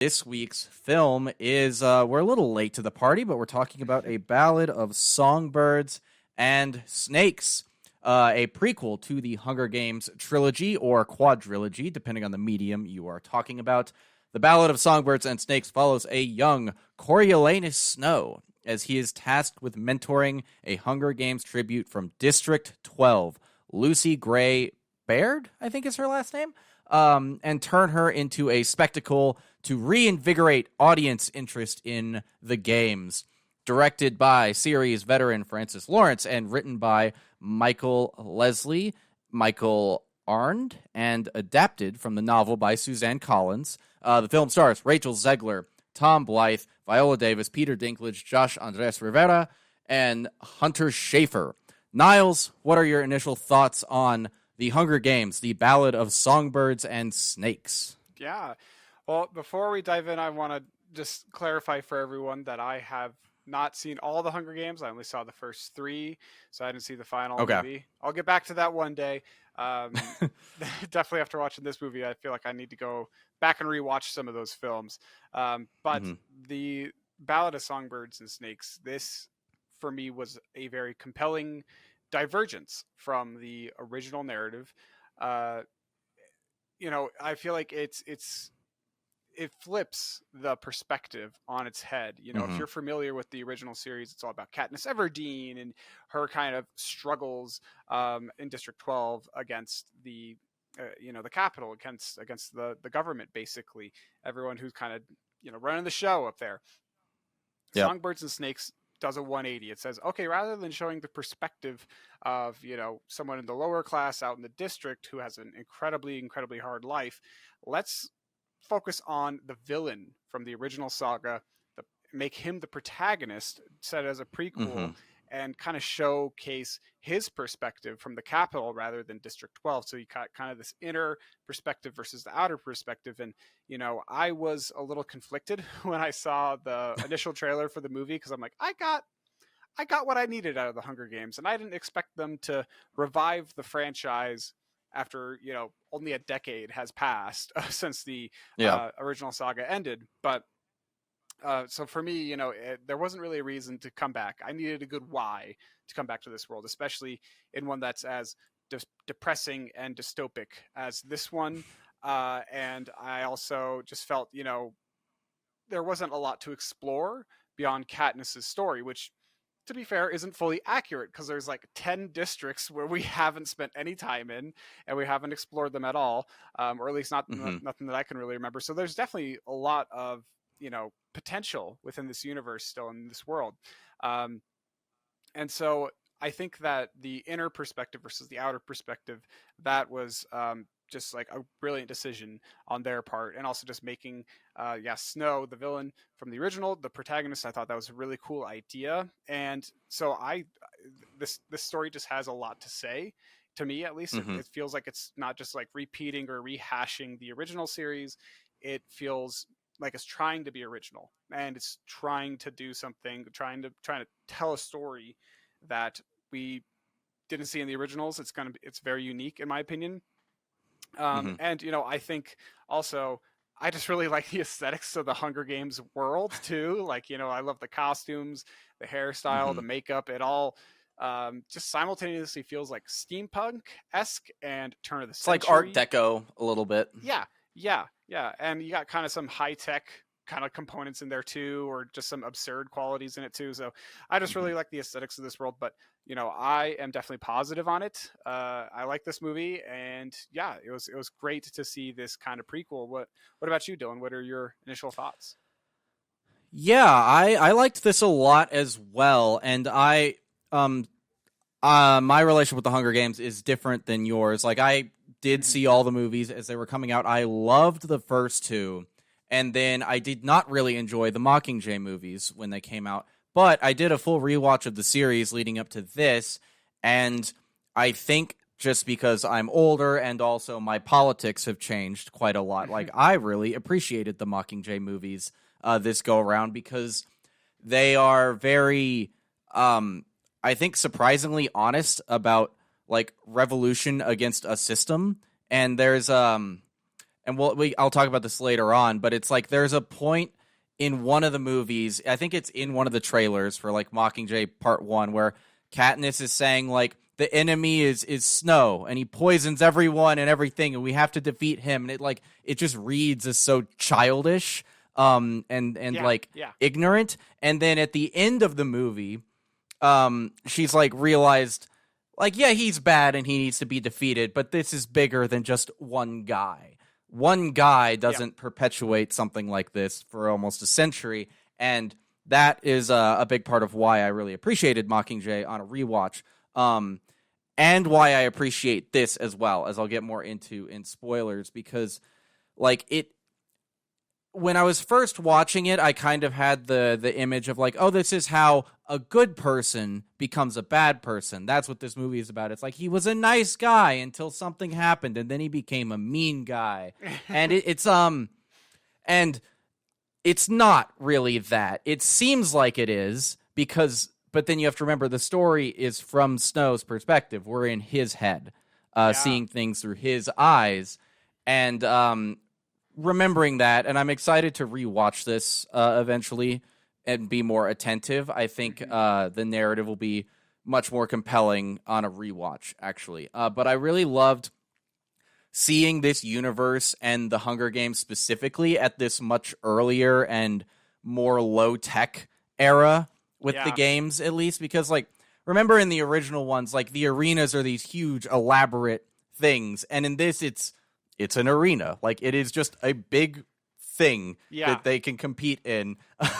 This week's film is, we're a little late to the party, but we're talking about A Ballad of Songbirds and Snakes, a prequel to the Hunger Games trilogy or quadrilogy, depending on the medium you are talking about. The Ballad of Songbirds and Snakes follows a young Coriolanus Snow as he is tasked with mentoring a Hunger Games tribute from District 12, Lucy Gray Baird, I think is her last name, and turn her into a spectacle to reinvigorate audience interest in the games. Directed by series veteran Francis Lawrence and written by Michael Leslie, Michael Arndt, and adapted from the novel by Suzanne Collins. The film stars Rachel Zegler, Tom Blythe, Viola Davis, Peter Dinklage, Josh Andres Rivera, and Hunter Schafer. Niles, what are your initial thoughts on The Hunger Games, The Ballad of Songbirds and Snakes? Yeah. Well, before we dive in, I want to just clarify for everyone that I have not seen all the Hunger Games. I only saw the first three, so I didn't see the final Okay. movie. I'll get back to that one day. Um, Definitely after watching this movie, I feel like I need to go back and rewatch some of those films. But the Ballad of Songbirds and Snakes, this for me was a very compelling divergence from the original narrative. Uh, I feel like it flips the perspective on its head. If you're familiar with the original series, it's all about Katniss Everdeen and her kind of struggles in District 12 against the capital, against the government, basically everyone who's kind of running the show up there. Yep. Songbirds and Snakes does a 180. It says, okay, rather than showing the perspective of someone in the lower class out in the district who has an incredibly hard life, let's focus on the villain from the original saga, make him the protagonist, set as a prequel, and kind of showcase his perspective from the capital rather than District 12. So you got kind of this inner perspective versus the outer perspective. And, I was a little conflicted when I saw the initial trailer for the movie, because I'm like, I got what I needed out of the Hunger Games, and I didn't expect them to revive the franchise after only a decade has passed since the original saga ended. But so for me, there wasn't really a reason to come back. I needed a good why to come back to this world, especially in one that's as depressing and dystopic as this one. And I also just felt there wasn't a lot to explore beyond Katniss's story, which, to be fair, isn't fully accurate, because there's like 10 districts where we haven't spent any time in, and we haven't explored them at all, or at least nothing that I can really remember. So there's definitely a lot of potential within this universe still, in this world. And so I think that the inner perspective versus the outer perspective, that was just like a brilliant decision on their part, and also just making Snow, the villain from the original, the protagonist. I thought that was a really cool idea. And so this story just has a lot to say, to me at least. It feels like it's not just like repeating or rehashing the original series. It feels like it's trying to be original, and it's trying to do something, trying to tell a story that we didn't see in the originals. It's very unique, in my opinion. And I think also I just really like the aesthetics of the Hunger Games world too. Like, I love the costumes, the hairstyle, the makeup. It all just simultaneously feels like steampunk-esque and turn of the century. It's like Art Deco a little bit. Yeah. And you got kind of some high-tech kind of components in there too, or just some absurd qualities in it too. So I just really like the aesthetics of this world. But I am definitely positive on it. I like this movie, and yeah, it was great to see this kind of prequel. What about you, Dylan? What are your initial thoughts? Yeah, I liked this a lot as well, and my relationship with the Hunger Games is different than yours. Like, I did see all the movies as they were coming out. I loved the first two, and then I did not really enjoy the Mockingjay movies when they came out. But I did a full rewatch of the series leading up to this, and I think just because I'm older and also my politics have changed quite a lot, like, I really appreciated the Mockingjay movies this go around, because they are very, I think, surprisingly honest about like revolution against a system. And there's and I'll talk about this later on, but it's like there's a point in one of the movies, I think it's in one of the trailers for like Mockingjay Part 1, where Katniss is saying like the enemy is Snow and he poisons everyone and everything and we have to defeat him, and it just reads as so childish and ignorant. And then at the end of the movie, she's like realized like, yeah, he's bad and he needs to be defeated, but this is bigger than just one guy. One guy doesn't perpetuate something like this for almost a century, and that is a big part of why I really appreciated Mockingjay on a rewatch, and why I appreciate this as well, as I'll get more into in spoilers, because like when I was first watching it, I kind of had the image of like, oh, this is how a good person becomes a bad person. That's what this movie is about. It's like he was a nice guy until something happened, and then he became a mean guy. And and it's not really that. It seems like it is but then you have to remember the story is from Snow's perspective. We're in his head, seeing things through his eyes, and remembering that, and I'm excited to rewatch this eventually and be more attentive. I think the narrative will be much more compelling on a rewatch, actually. But I really loved seeing this universe and the Hunger Games specifically at this much earlier and more low-tech era with the games, at least, because, like, remember in the original ones, like, the arenas are these huge, elaborate things, and in this, it's an arena. Like, it is just a big thing that they can compete in.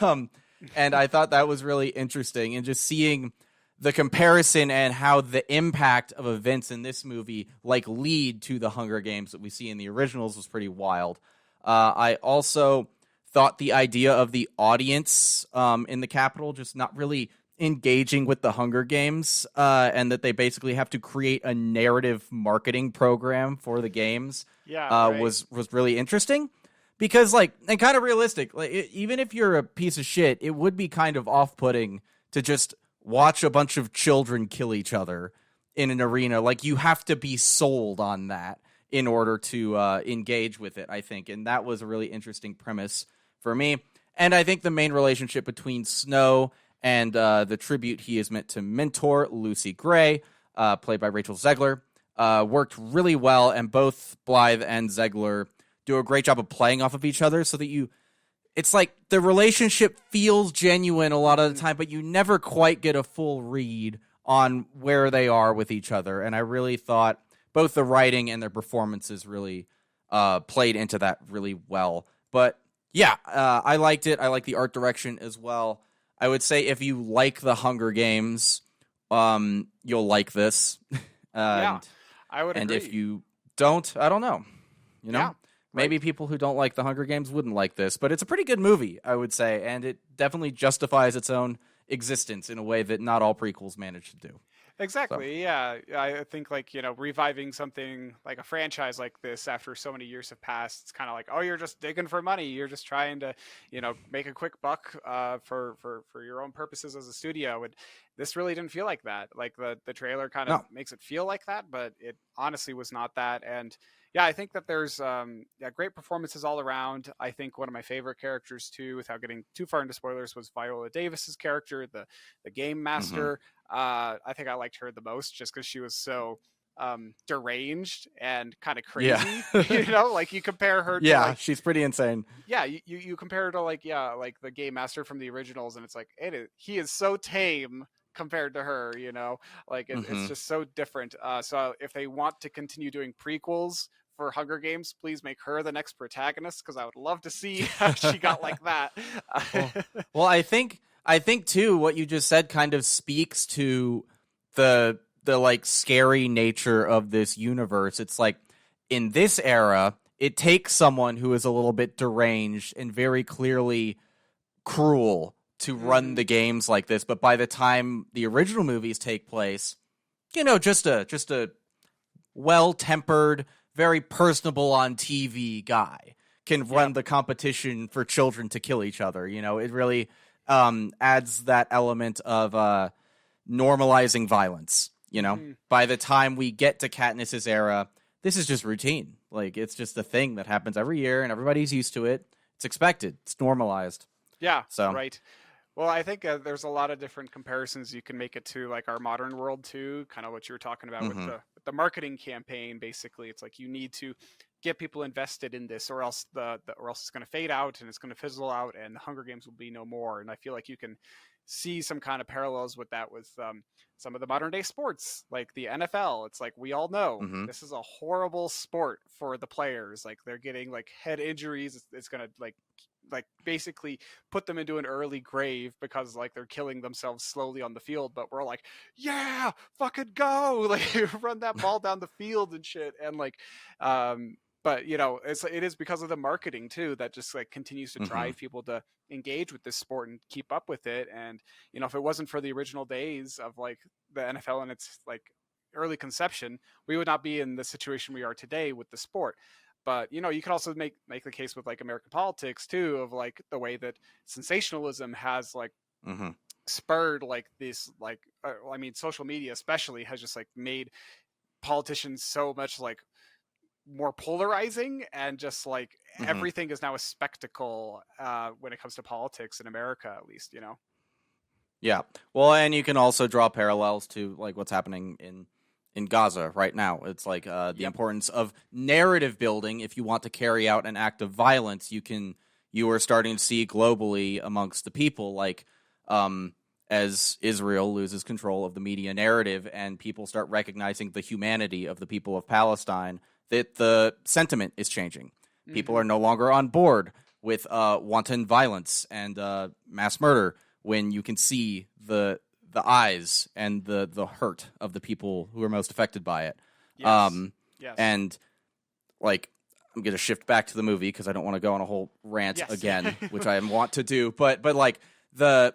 And I thought that was really interesting. And just seeing the comparison and how the impact of events in this movie like lead to the Hunger Games that we see in the originals was pretty wild. I also thought the idea of the audience in the Capitol just not really engaging with the Hunger Games, and that they basically have to create a narrative marketing program for the games was really interesting. Because, like, and kind of realistic, like, even if you're a piece of shit, it would be kind of off-putting to just watch a bunch of children kill each other in an arena. Like, you have to be sold on that in order to engage with it, I think. And that was a really interesting premise for me. And I think the main relationship between Snow and the tribute he is meant to mentor, Lucy Gray, played by Rachel Zegler, worked really well. And both Blythe and Zegler do a great job of playing off of each other, so that it's like the relationship feels genuine a lot of the time, but you never quite get a full read on where they are with each other. And I really thought both the writing and their performances really played into that really well. But yeah, I liked it. I like the art direction as well. I would say if you like the Hunger Games, you'll like this. I would agree. And if you don't, I don't know. You know? Yeah. Maybe people who don't like the Hunger Games wouldn't like this, but it's a pretty good movie, I would say, and it definitely justifies its own existence in a way that not all prequels manage to do. Exactly. So. Yeah. I think, like, reviving something like a franchise like this after so many years have passed, it's kind of like, oh, you're just digging for money. You're just trying to, make a quick buck for your own purposes as a studio. And this really didn't feel like that. Like the trailer kind of makes it feel like that, but it honestly was not that. And yeah, I think that there's great performances all around. I think one of my favorite characters too, without getting too far into spoilers, was Viola Davis's character, the game master. I think I liked her the most just because she was so deranged and kind of crazy. Like you compare her to she's pretty insane. Yeah, you compare her to like the game master from the originals, and it's like he is so tame compared to her, like it's just so different. So if they want to continue doing prequels for Hunger Games, please make her the next protagonist, because I would love to see how she got like that. Well, I think too what you just said kind of speaks to the like scary nature of this universe. It's like in this era, it takes someone who is a little bit deranged and very clearly cruel to run the games like this, but by the time the original movies take place, just a well-tempered, very personable on TV guy can run the competition for children to kill each other. It really adds that element of normalizing violence. By the time we get to Katniss's era, this is just routine. Like, it's just a thing that happens every year, and everybody's used to it. It's expected. It's normalized. Yeah, So, right. Well, I think there's a lot of different comparisons you can make it to, like our modern world too. Kind of what you were talking about with mhm, the marketing campaign. Basically, it's like you need to get people invested in this, or else or else it's going to fade out and it's going to fizzle out, and the Hunger Games will be no more. And I feel like you can see some kind of parallels with that with some of the modern day sports, like the NFL. It's like we all know mhm, this is a horrible sport for the players. Like they're getting like head injuries. It's going to like basically put them into an early grave because like they're killing themselves slowly on the field, but we're like, yeah, fucking go, like run that ball down the field and shit. And like but it is because of the marketing too that just like continues to mhm, drive people to engage with this sport and keep up with it. And if it wasn't for the original days of like the NFL and its like early conception, we would not be in the situation we are today with the sport. But you could also make the case with like American politics too, of like the way that sensationalism has like mhm, spurred like this like I mean social media especially has just like made politicians so much like more polarizing, and just like mhm. everything is now a spectacle when it comes to politics in America, at least. Yeah. Well, and you can also draw parallels to like what's happening in Gaza right now. It's like the Yep. importance of narrative building. If you want to carry out an act of violence, you are starting to see globally amongst the people, like as Israel loses control of the media narrative and people start recognizing the humanity of the people of Palestine, that the sentiment is changing. People Mm-hmm. are no longer on board with wanton violence and mass murder when you can see the eyes and the hurt of the people who are most affected by it. Yes. Yes. And like I'm gonna shift back to the movie because I don't want to go on a whole rant Yes. again, which I want to do. But like the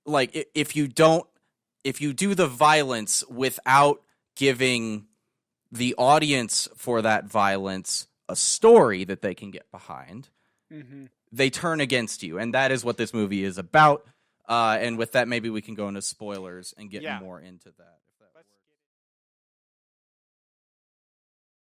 like if you do the violence without giving the audience for that violence a story that they can get behind, Mm-hmm. they turn against you, and that is what this movie is about. And with that, maybe we can go into spoilers and get Yeah. more into that.